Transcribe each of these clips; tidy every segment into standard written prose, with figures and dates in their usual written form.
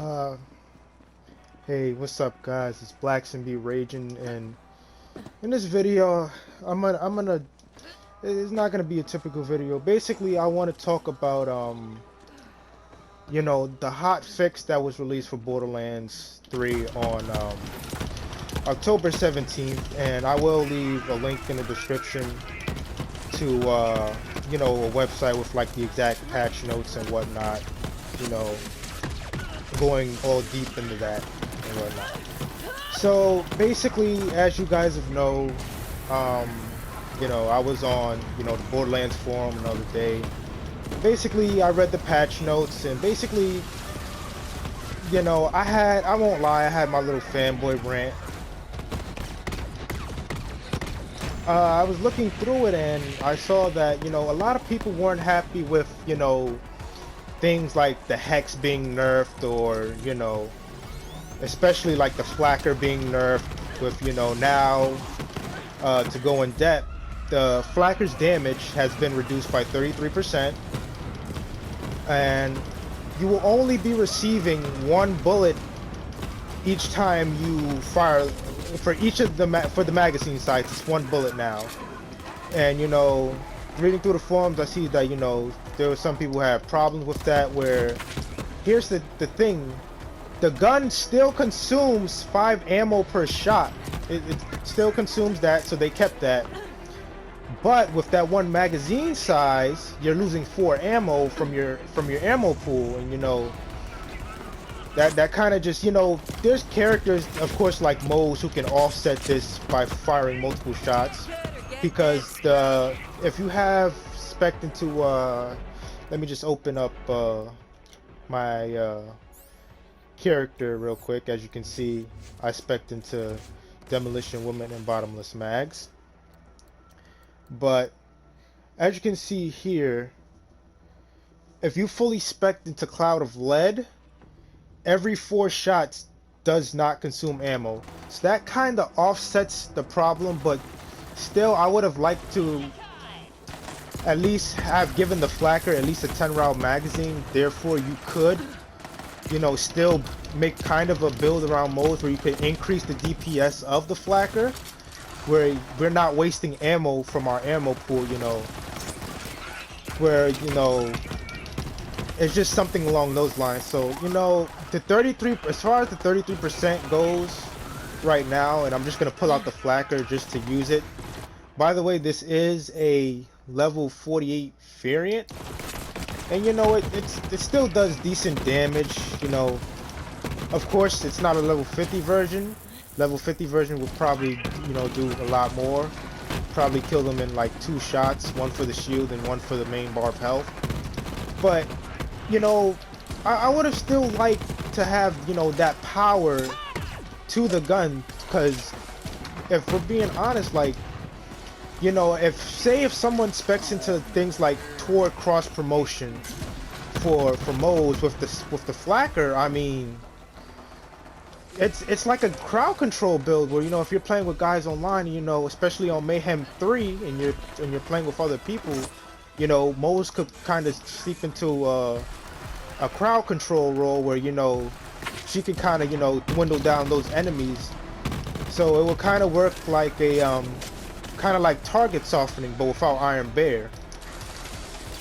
Uh, hey, what's up, guys? It's Blacks and Be Raging, and in this video, I'm gonna. It's not gonna be a typical video. Basically, I want to talk about the hot fix that was released for Borderlands 3 on October 17th, and I will leave a link in the description to a website with like the exact patch notes and whatnot. You know, going all deep into that and whatnot. So basically, as you guys have um, I was on, the Borderlands forum another day. Basically, I read the patch notes and basically, I won't lie, I had my little fanboy rant. I was looking through it and I saw that, a lot of people weren't happy with, things like the Hex being nerfed or, especially like the Flacker being nerfed with, now, to go in depth, the Flacker's damage has been reduced by 33%, and you will only be receiving one bullet each time you fire. For each of for the magazine sights, it's one bullet now. And reading through the forums, I see that there were some people who have problems with that. Where here's the thing: the gun still consumes 5 ammo per shot. It still consumes that, so they kept that. But with that one magazine size, you're losing 4 ammo from your ammo pool, and that kind of just, there's characters, of course, like Moze, who can offset this by firing multiple shots. Because if you have spec'd into, let me just open up my character real quick. As you can see, I spec'd into Demolition Woman and Bottomless Mags. But as you can see here, if you fully spec'd into Cloud of Lead, every 4 shots does not consume ammo. So that kind of offsets the problem, but still I would have liked to at least have given the Flacker at least a 10-round magazine. Therefore you could, still make kind of a build around modes where you could increase the DPS of the Flacker, where we're not wasting ammo from our ammo pool, where, it's just something along those lines. So, the 33, as far as the 33% goes right now, and I'm just gonna pull out the Flacker just to use it. By the way, this is a level 48 variant, and it still does decent damage. Of course, it's not a level 50 version. Level 50 version would probably, do a lot more. Probably kill them in like 2 shots, one for the shield and one for the main bar of health. But I would have still liked to have, that power to the gun, because if we're being honest, like, if someone specs into things like Tor cross promotion for Moze with the Flacker, I mean, it's like a crowd control build where, if you're playing with guys online, especially on Mayhem 3 and you're playing with other people, Moze could kind of seep into a crowd control role where, she could kind of, dwindle down those enemies. So it will kind of work like a kind of like target softening, but without Iron Bear.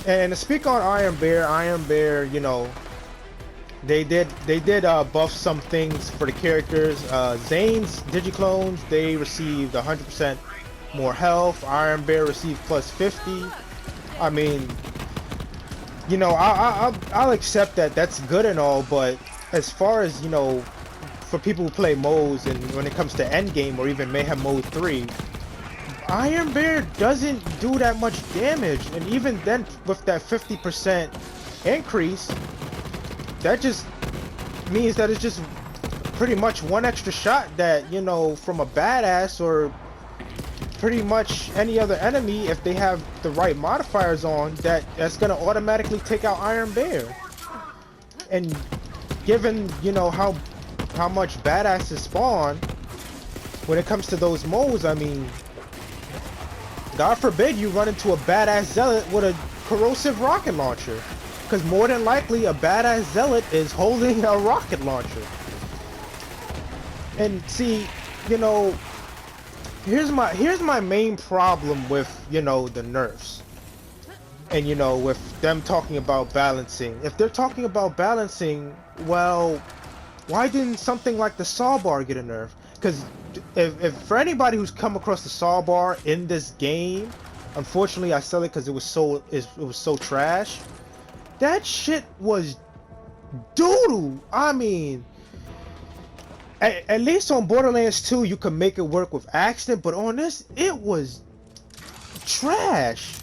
And to speak on Iron Bear, they did buff some things for the characters. Zane's Digiclones, they received 100% more health. Iron Bear received plus 50. I mean, I'll accept that. That's good and all, but as far as, for people who play Moze, and when it comes to endgame or even Mayhem Mode 3, Iron Bear doesn't do that much damage. And even then, with that 50% increase, that just means that it's just pretty much one extra shot that, from a badass or pretty much any other enemy, if they have the right modifiers on, that's gonna automatically take out Iron Bear. And given, how much badasses spawn when it comes to those modes, I mean, God forbid you run into a badass zealot with a corrosive rocket launcher. Because more than likely, a badass zealot is holding a rocket launcher. And see, you know, here's my main problem with, you know, the nerfs. And, you know, with them talking about balancing. If they're talking about balancing, well, why didn't something like the saw bar get a nerf? Because if for anybody who's come across the saw bar in this game, unfortunately I sell it because it was so trash. That shit was doodle. I mean, at least on Borderlands 2 you could make it work with accident, but on this it was trash.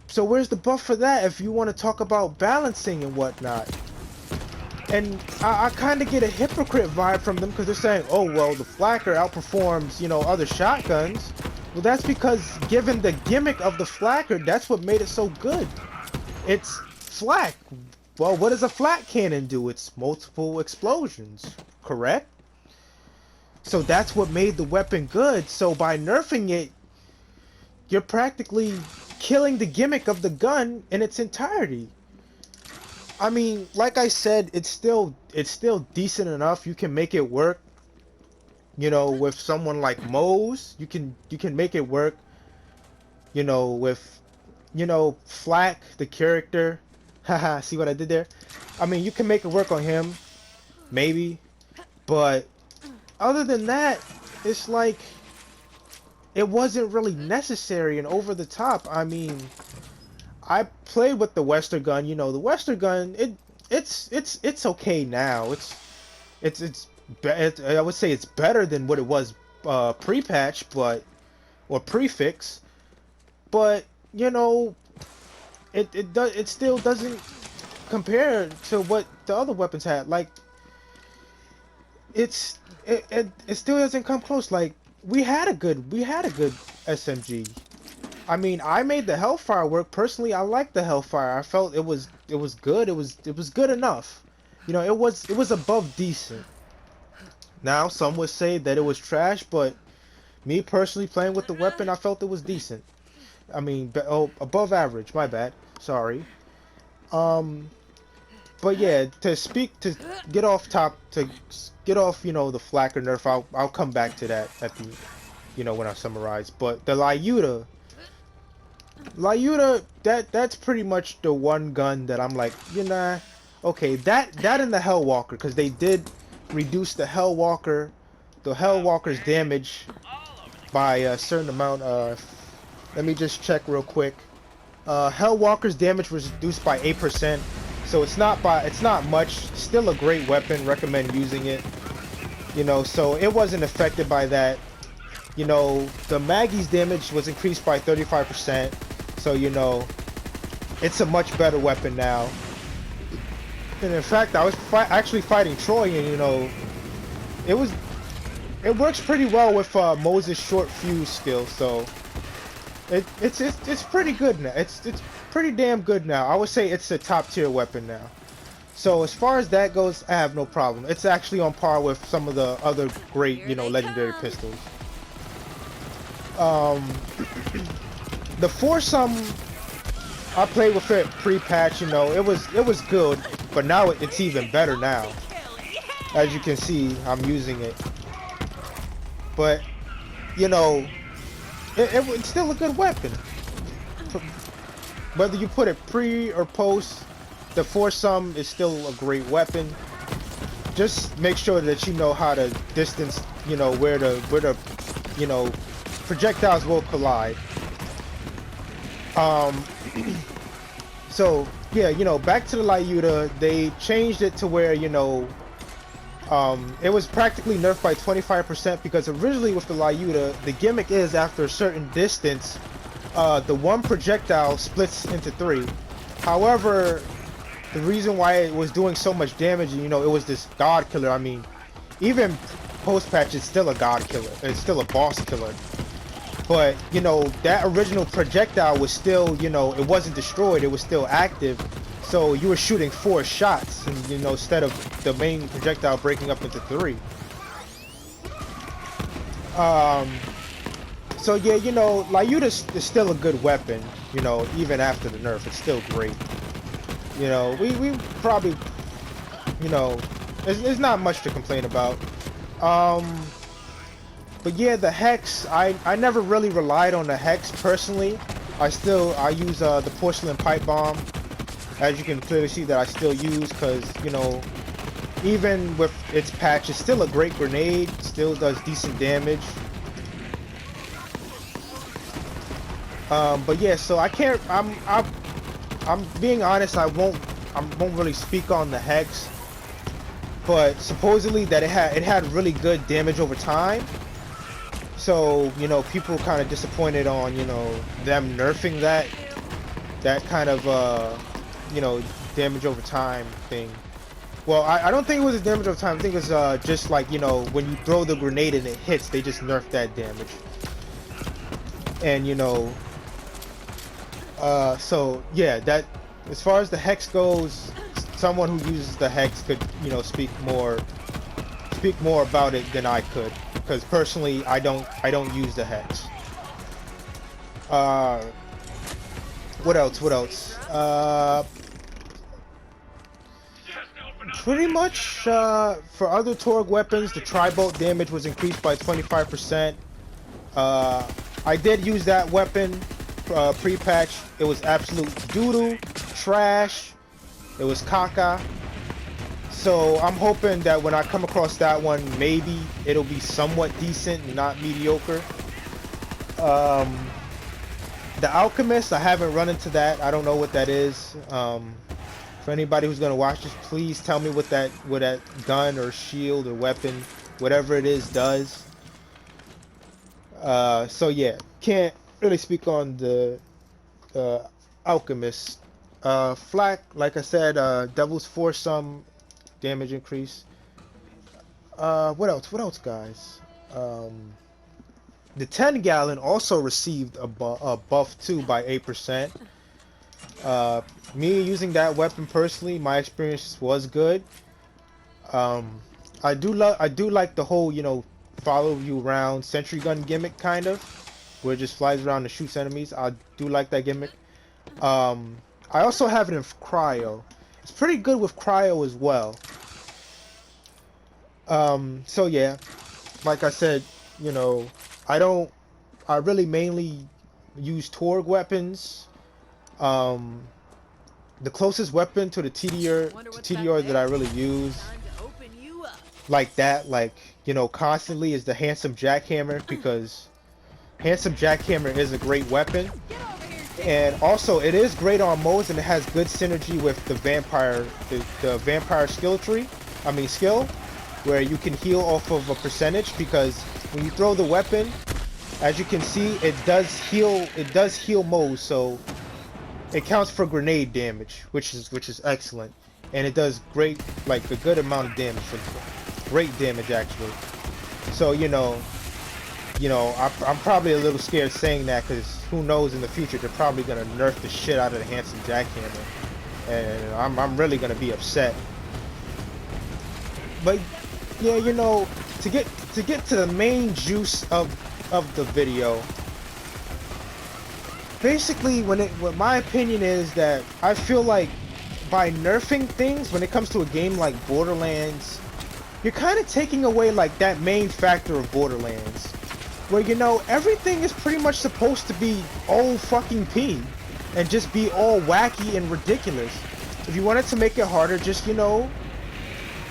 So where's the buff for that if you want to talk about balancing and whatnot? And I kind of get a hypocrite vibe from them because they're saying, oh, well, the Flacker outperforms, you know, other shotguns. Well, that's because given the gimmick of the Flacker, that's what made it so good. It's flak. Well, what does a flak cannon do? It's multiple explosions, correct? So that's what made the weapon good. So by nerfing it, you're practically killing the gimmick of the gun in its entirety. I mean, like I said, it's still decent enough. You can make it work. You know, with someone like Mose, you can make it work. You know, with, you know, Flak, the character. Haha, see what I did there? I mean, you can make it work on him, maybe. But other than that, it's like it wasn't really necessary and over the top. I mean, I played with the Western gun. You know, the Western gun, it's okay now. I would say it's better than what it was pre-patch, or prefix. But you know, it still doesn't compare to what the other weapons had. Like, it still doesn't come close. Like, we had a good SMG. I mean, I made the Hellfire work. Personally, I liked the Hellfire. I felt it was good. It was good enough. You know, it was above decent. Now, some would say that it was trash, but me personally playing with the weapon, I felt it was decent. I mean, above average. My bad. Sorry. But yeah, to get off, you know, the Flacker nerf. I'll come back to that at the, you know, when I summarize. But the Lyuta, that's pretty much the one gun that I'm like, you know, okay, that and the Hellwalker, because they did reduce the Hellwalker's damage by a certain amount. Let me just check real quick. Hellwalker's damage was reduced by 8%, so it's not much. Still a great weapon. Recommend using it. You know, so it wasn't affected by that. You know, the Maggie's damage was increased by 35%, so you know, it's a much better weapon now. And in fact, I was actually fighting Troy, and you know, it works pretty well with Moses' short fuse skill, so it's pretty good now. It's pretty damn good now. I would say it's a top tier weapon now. So as far as that goes, I have no problem. It's actually on par with some of the other great, you know, legendary pistols. The foursome, I played with it pre-patch. You know, it was good, but now it's even better now. As you can see, I'm using it. But you know, it's still a good weapon. Whether you put it pre or post, the foursome is still a great weapon. Just make sure that you know how to distance, you know, where the you know, projectiles will collide. So yeah, you know, back to the Lyuta, they changed it to where, you know, it was practically nerfed by 25%, because originally with the Lyuta, the gimmick is after a certain distance, the one projectile splits into 3. However, the reason why it was doing so much damage, you know, it was this god killer. I mean, even post-patch, it's still a god killer. It's still a boss killer. But, you know, that original projectile was still, you know, it wasn't destroyed. It was still active. So you were shooting 4 shots, and, you know, instead of the main projectile breaking up into 3. So yeah, you know, Lyuta is still a good weapon. You know, even after the nerf, it's still great. You know, we probably, you know, it's not much to complain about. Um, but yeah, the hex, I never really relied on the hex personally. I use the porcelain pipe bomb, as you can clearly see that I still use, because you know, even with its patch, it's still a great grenade, still does decent damage. But yeah, so I can't. I'm being honest. I won't really speak on the hex, but supposedly that it had really good damage over time. So you know, people kind of disappointed on, you know, them nerfing that kind of you know, damage over time thing. Well, I don't think it was a damage over time. I think it's just like, you know, when you throw the grenade and it hits, they just nerf that damage. And you know, so yeah, that as far as the hex goes, someone who uses the hex could, you know, speak more about it than I could, because personally I don't use the hex. What else? Pretty much for other Torgue weapons, the tri-bolt damage was increased by 25%. I did use that weapon pre-patch. It was absolute doodle, trash. It was caca. So I'm hoping that when I come across that one, maybe it'll be somewhat decent and not mediocre. The Alchemist, I haven't run into that. I don't know what that is. For anybody who's gonna watch this, please tell me what that gun or shield or weapon, whatever it is, does. So yeah, can't really speak on the Alchemist. Flak, like I said, Devil's Foursome damage increase. What else, guys? The 10 gallon also received a buff too by 8%. Me using that weapon personally, my experience was good. I do like the whole, you know, follow you around sentry gun gimmick, kind of, where it just flies around and shoots enemies. I do like that gimmick. I also have it in cryo. It's pretty good with cryo as well. So yeah, like I said, you know, I really mainly use Torgue weapons. The closest weapon to the TDR that I really use, like that, like, you know, constantly, is the Handsome Jackhammer, because Handsome Jackhammer is a great weapon. And also, it is great on modes, and it has good synergy with the vampire, the vampire skill tree. I mean skill, where you can heal off of a percentage, because when you throw the weapon, as you can see, it does heal. It does heal modes, so it counts for grenade damage, which is excellent, and it does great, like a good amount of damage, great damage actually. So you know, I'm probably a little scared saying that, because who knows, in the future they're probably gonna nerf the shit out of the Handsome Jackhammer, and I'm really gonna be upset. But yeah, you know, to get to the main juice of the video, basically, what my opinion is that I feel like by nerfing things when it comes to a game like Borderlands, you're kind of taking away like that main factor of Borderlands, where, you know, everything is pretty much supposed to be all fucking P and just be all wacky and ridiculous. If you wanted to make it harder, just, you know,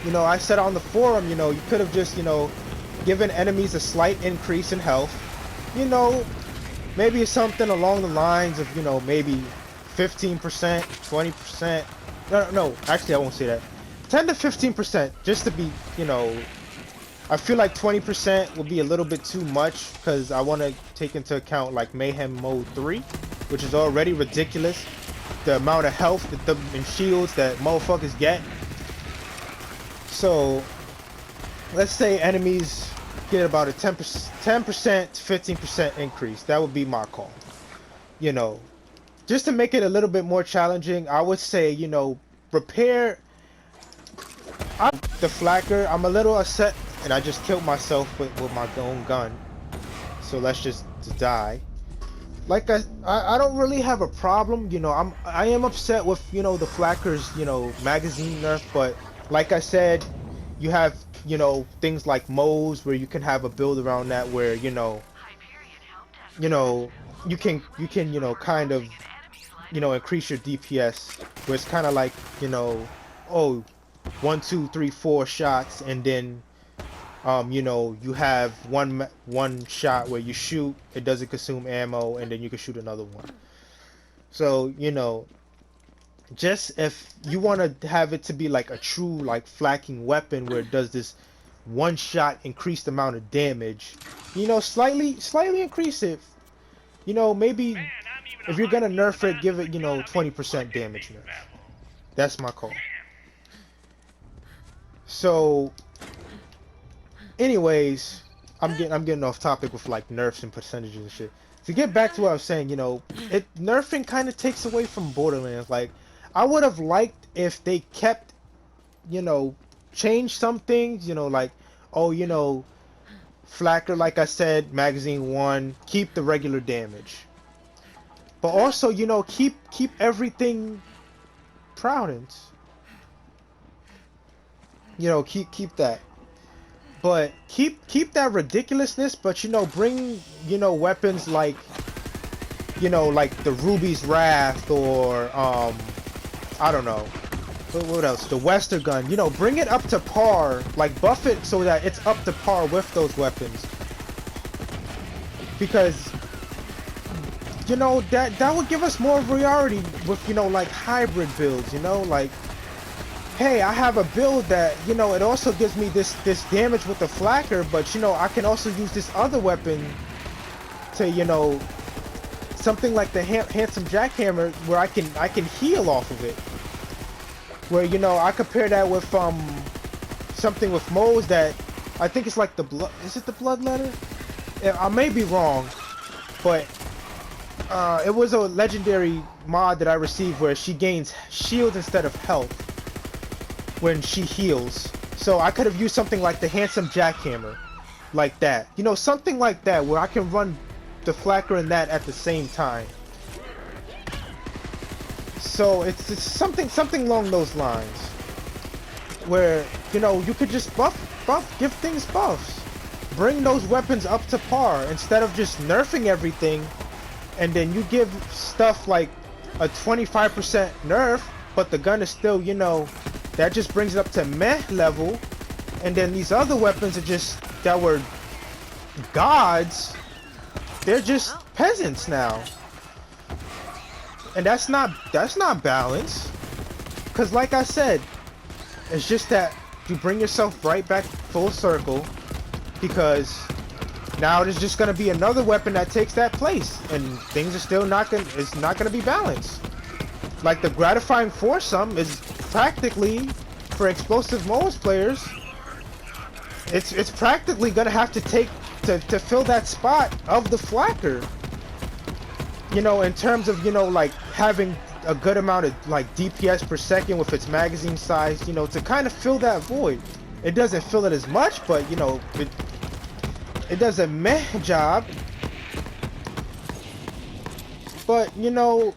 I said on the forum, you know, you could have just, you know, given enemies a slight increase in health. You know, maybe something along the lines of, you know, maybe 15%, 20%. No, actually I won't say that. 10 to 15%, just to be, you know, I feel like 20% will be a little bit too much, because I want to take into account like Mayhem Mode 3, which is already ridiculous. The amount of health and shields that motherfuckers get. So, let's say enemies get about a 10% to 15% increase. That would be my call. You know, just to make it a little bit more challenging, I would say, you know, prepare the flacker. I'm a little upset, and I just killed myself with my own gun. So let's just die. like I don't really have a problem. You know, I am upset with, you know, the Flackers, you know, magazine nerf, but like I said, you have, you know, things like Moe's where you can have a build around that where, you know, you can, you know, kind of, you know, increase your DPS where it's kind of like, you know, oh, 1, 2, 3, 4 shots, and then you know, you have one shot where you shoot, it doesn't consume ammo, and then you can shoot another one. So, you know, just if you want to have it to be like a true like flacking weapon where it does this one shot increased amount of damage, you know, slightly increase it. You know, maybe if you're gonna nerf it, give it, you know, 20% damage nerf. That's my call. So, anyways, I'm getting off topic with like nerfs and percentages and shit. To get back to what I was saying, you know, it nerfing kind of takes away from Borderlands. Like, I would have liked if they kept, you know, change some things. You know, like, oh, you know, Flacker, like I said, magazine 1, keep the regular damage, but also, you know, keep everything Proudence. You know, keep that. But keep that ridiculousness, but, you know, bring, you know, weapons like, you know, like the Ruby's Wrath, or I don't know, what else, the Wester gun, you know, bring it up to par, like buff it so that it's up to par with those weapons, because, you know, that would give us more variety with, you know, like hybrid builds, you know, like, hey, I have a build that, you know, it also gives me this damage with the Flacker, but, you know, I can also use this other weapon to, you know, something like the Handsome Jackhammer, where I can heal off of it. Where, you know, I compare that with something with Moe's that I think it's like the blood. Is it the Bloodletter? I may be wrong, but it was a legendary mod that I received where she gains shield instead of health when she heals. So I could have used something like the Handsome Jackhammer, like that. You know, something like that where I can run the Flacker and that at the same time. So it's something along those lines, where, you know, you could just give things buffs. Bring those weapons up to par instead of just nerfing everything, and then you give stuff like a 25% nerf, but the gun is still, you know, that just brings it up to meh level, and then these other weapons are just, that were gods, they're just peasants now. And that's not balanced. Cause like I said, it's just that you bring yourself right back full circle, because now there's just gonna be another weapon that takes that place, and things are still not gonna be balanced. Like the gratifying foursome is practically, for explosive Moe's players, it's practically gonna have to take to fill that spot of the Flacker. You know, in terms of, you know, like having a good amount of like DPS per second with its magazine size, you know, to kind of fill that void. It doesn't fill it as much, but, you know, it does a meh job. But, you know,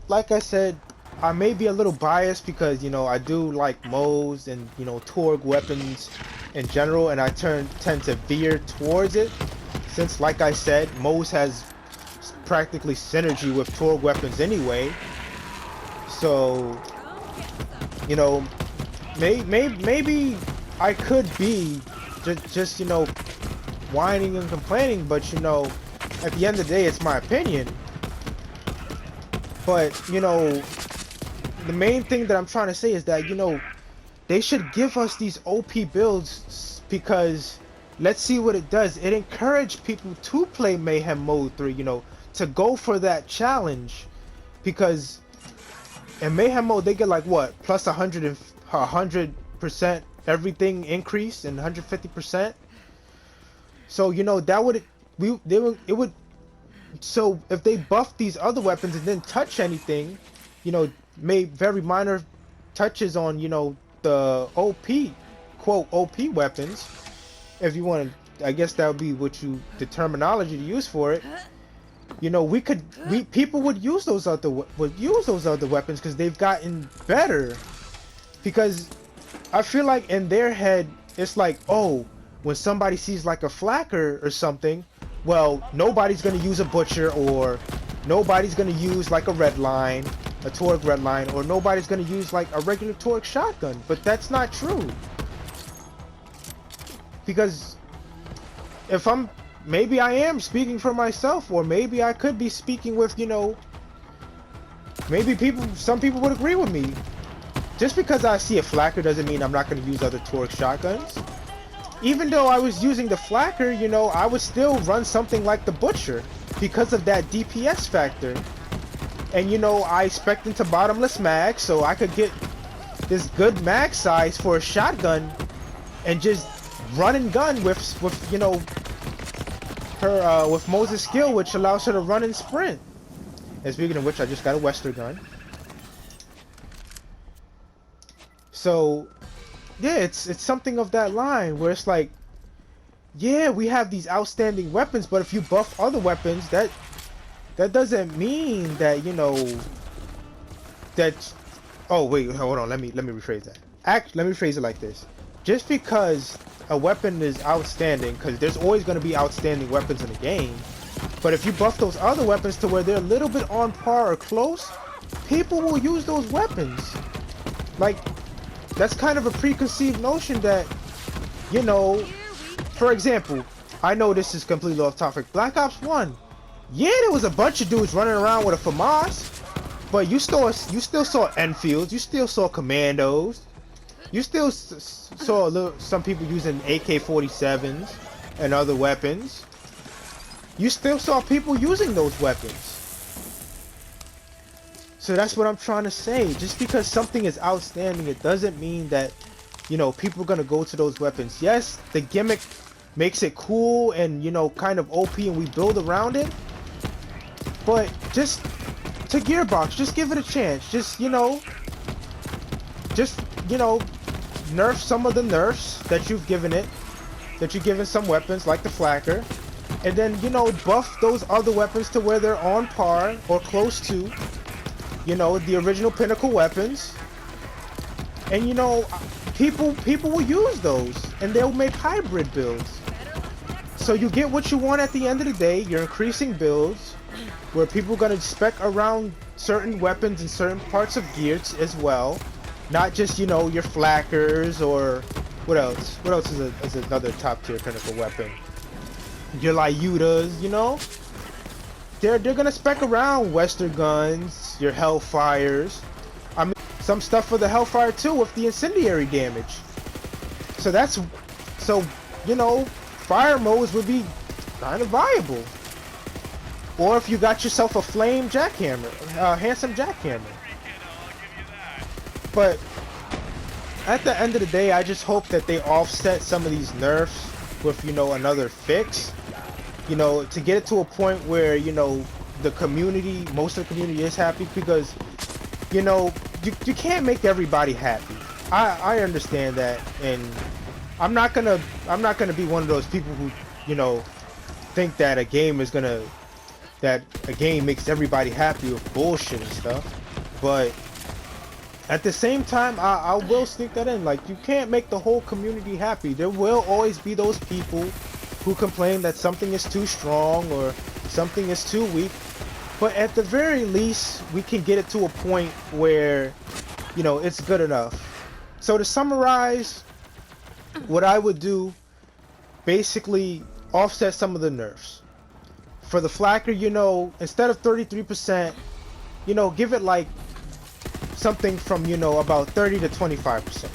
like I said, I may be a little biased because, you know, I do like Moe's and, you know, Torg weapons in general, and I tend to veer towards it, since, like I said, Moe's has practically synergy with Torg weapons anyway. So, you know, maybe I could be just, you know, whining and complaining, but, you know, at the end of the day, it's my opinion. But, you know, the main thing that I'm trying to say is that, you know, they should give us these OP builds, because let's see what it does. It encouraged people to play Mayhem Mode 3, you know, to go for that challenge, because in Mayhem Mode they get like what, plus 100% everything increase and 150%. So, you know, that would it would. So if they buff these other weapons and then touch anything, you know, made very minor touches on, you know, the OP, quote, OP weapons, if you want to, I guess that would be the terminology to use for it. You know, people would use those other weapons because they've gotten better. Because I feel like in their head, it's like, oh, when somebody sees like a flacker or something, well, nobody's gonna use a butcher, or nobody's gonna use like a red line, a Torque red line, or nobody's gonna use like a regular Torque shotgun. But that's not true. Because if maybe I am speaking for myself, or maybe I could be speaking with, you know, maybe some people would agree with me. Just because I see a flacker doesn't mean I'm not going to use other Torque shotguns. Even though I was using the flacker, you know, I would still run something like the Butcher because of that DPS factor. And, you know, I expect into bottomless mag, so I could get this good mag size for a shotgun and just run and gun with you know, her with Moses' skill, which allows her to run and sprint. And speaking of which, I just got a Western gun. So, yeah, it's something of that line where it's like, yeah, we have these outstanding weapons, but if you buff other weapons, that doesn't mean that, you know, that. Oh wait, hold on. Let me rephrase that. Let me phrase it like this: just because a weapon is outstanding, because there's always going to be outstanding weapons in the game, but if you buff those other weapons to where they're a little bit on par or close, people will use those weapons. Like, that's kind of a preconceived notion that, you know, for example, I know this is completely off topic. Black Ops 1, yeah, there was a bunch of dudes running around with a FAMAS, but you still saw Enfields, you still saw Commandos, you still saw some people using AK-47s and other weapons. You still saw people using those weapons. So that's what I'm trying to say. Just because something is outstanding, it doesn't mean that, you know, people are gonna go to those weapons. Yes, the gimmick makes it cool and, you know, kind of OP, and we build around it. But just to Gearbox, just give it a chance. Just, you know, nerf some of the nerfs that you've given it, that you've given some weapons like the Flacker, and then, you know, buff those other weapons to where they're on par or close to, you know, the original Pinnacle weapons. And, you know, people will use those, and they'll make hybrid builds. So you get what you want at the end of the day. You're increasing builds where people are gonna spec around certain weapons and certain parts of gear as well, not just, you know, your flackers or what else? What else is another top tier Pinnacle weapon? Your Lyutas, you know. They're gonna spec around Western guns, your Hellfires. I mean, some stuff for the Hellfire too with the incendiary damage. So you know, fire modes would be kind of viable. Or if you got yourself a flame jackhammer, handsome jackhammer. But at the end of the day, I just hope that they offset some of these nerfs with, you know, another fix. You know, to get it to a point where, you know, the community, most of the community is happy, because, you know, you can't make everybody happy. I understand that, and I'm not gonna be one of those people who, you know, think that a game makes everybody happy with bullshit and stuff. But at the same time, I will sneak that in. Like, you can't make the whole community happy. There will always be those people who complain that something is too strong or something is too weak. But at the very least, we can get it to a point where, you know, it's good enough. So to summarize, what I would do, basically offset some of the nerfs. For the Flacker, you know, instead of 33%, you know, give it like something from, you know, about 30 to 25%.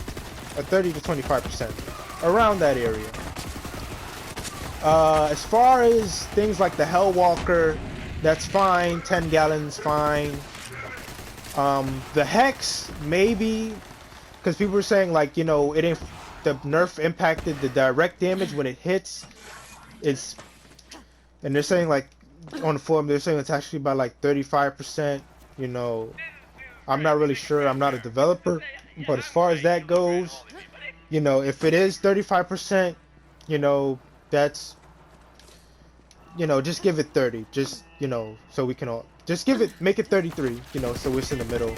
Or 30 to 25%. Around that area. As far as things like the Hellwalker, that's fine. 10 gallons, fine. The Hex, maybe, because people were saying, like, you know, the nerf impacted the direct damage when it hits. And they're saying, like, on the forum, they're saying it's actually by like 35%. You know, I'm not really sure. I'm not a developer, but as far as that goes, you know, if it is 35%, you know, that's you know, just give it 30. Just, you know, so we can all just make it 33. You know, so it's in the middle.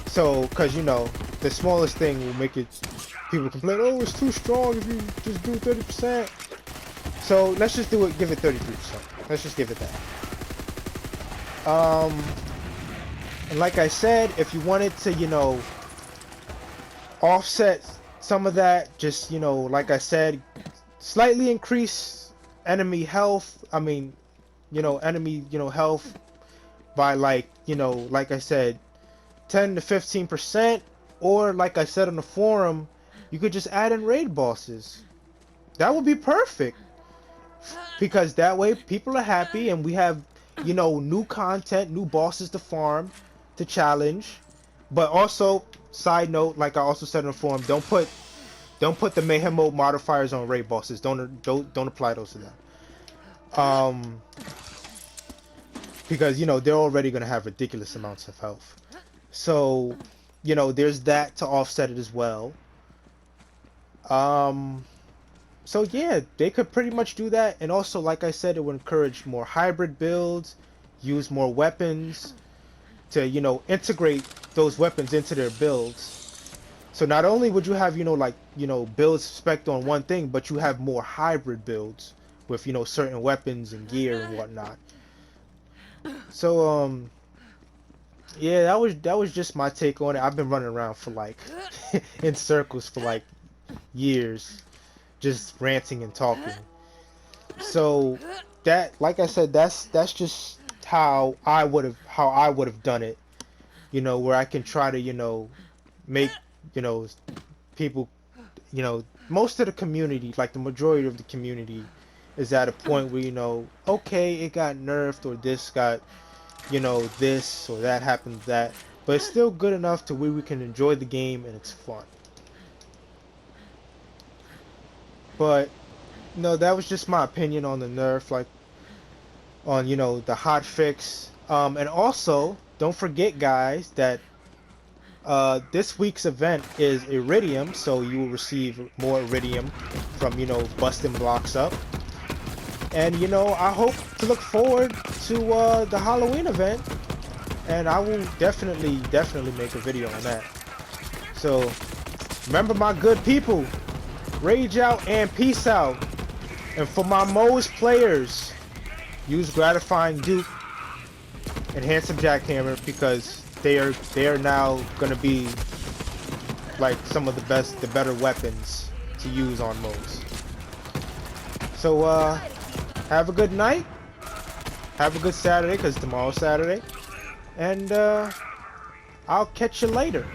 So, cause you know, the smallest thing will make it. People complain, oh, it's too strong if you just do 30%. So let's just do it. Give it 33%. Let's just give it that. And like I said, if you wanted to, you know, offset some of that, just, you know, like I said, slightly increase enemy health. I mean, you know, enemy, you know, health by like, you know, like I said, 10 to 15%, or like I said on the forum, you could just add in raid bosses. That would be perfect, because that way people are happy and we have, you know, new content, new bosses to farm, to challenge. But also, side note, like I also said in the forum, don't put the mayhem mode modifiers on raid bosses. Don't apply those to them. Because you know they're already gonna have ridiculous amounts of health. So, you know, there's that to offset it as well. So yeah, they could pretty much do that, and also, like I said, it would encourage more hybrid builds, use more weapons to, you know, integrate those weapons into their builds. So not only would you have, you know, like, you know, builds spec'd on one thing, but you have more hybrid builds with, you know, certain weapons and gear and whatnot. So yeah, that was just my take on it. I've been running around for like in circles for like years, just ranting and talking. So that, like I said, that's just how I would have done it. You know, where I can try to, you know, make, you know, people, you know, most of the community, like the majority of the community, is at a point where, you know, okay, it got nerfed, or this got, you know, this or that happened, that, but it's still good enough to where we can enjoy the game and it's fun. But no, that was just my opinion on the nerf, like on, you know, the hotfix. And also, don't forget, guys, that this week's event is Iridium, so you will receive more Iridium from, you know, busting blocks up. And, you know, I hope to look forward to the Halloween event, and I will definitely make a video on that. So, remember, my good people, rage out and peace out. And for my Moe's players, use Gratifying Duke and Handsome Jackhammer, because they are now gonna be like some of the better weapons to use on Moe's. So have a good night, have a good Saturday, because tomorrow's Saturday, and I'll catch you later.